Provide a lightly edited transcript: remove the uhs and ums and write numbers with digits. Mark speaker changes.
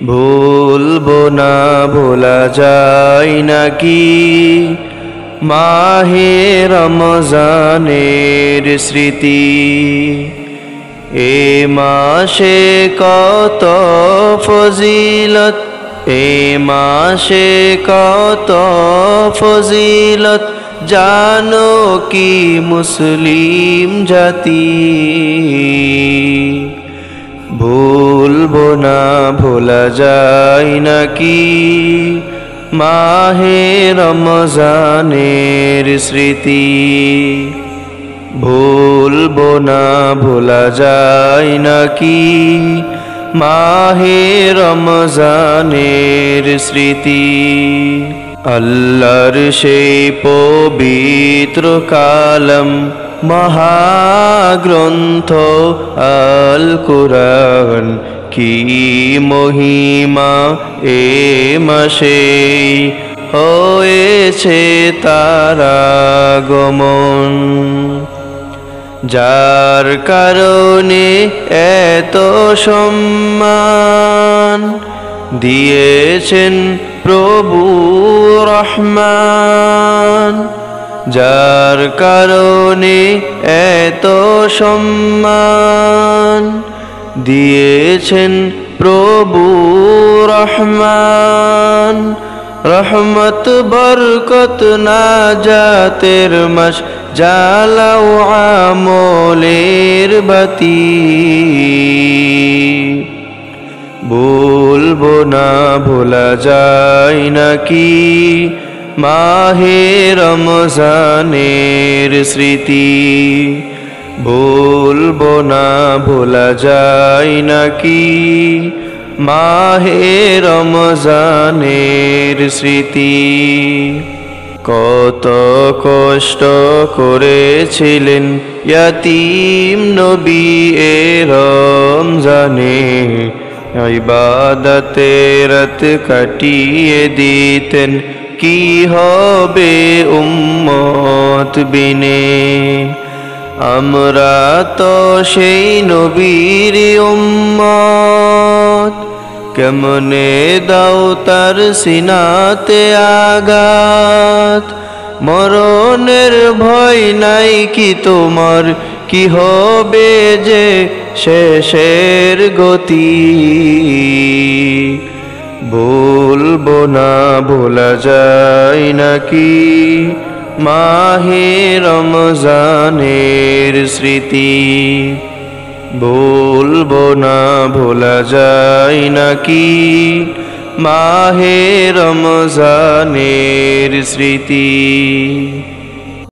Speaker 1: ভুলবো না ভোলা যায় নাকি মাহে রমজানের স্মৃতি। এ মাসে কত ফজিলত, এ মাসে কত ফজিলত, জানো কি মুসলিম জাতি। ভুলবো না ভোলা যায় নাকি মাহে রমজানের স্মৃতি। ভুলবো না ভোলা যায় নাকি মাহে রমজানের স্মৃতি। আল্লাহর সেই পবিত্র কালাম মহাগ্রন্থ আল কুরআন, কি মহিমা এ মাসে হয়েছে তার আগমন। যার কারণে এত সম্মান দিয়েছেন প্রভু রহমান। যার কারণে এত সম্মান দিয়েছেন প্রভু রহমান। রহমত বরকত নাজাতের মাস, জ্বালাও আমলের বাতি। ভুলবো না ভোলা যায় নাকি মাহে রমজানের স্মৃতি। ভুলবো না ভোলা যায় নাকি মাহে রমজানের স্মৃতি। কত কষ্ট করেছিলেন ইয়াতীম নবী এ রমজানে, ইবাদতে রাত কাটিয়ে দিতেন, কি হবে উম্মত বিনে। আমরা তো সেই নবীর উম্মত, কেমনে দাও তার সিনাতে আঘাত। মরণের ভয় নাই কি তোমার, কি হবে যে শেষের গতি। ভুলবো না ভোলা যায় নাকি মাহে রমজানের স্মৃতি। ভুলবো না ভোলা যায় নাকি মাহে রমজানের স্মৃতি।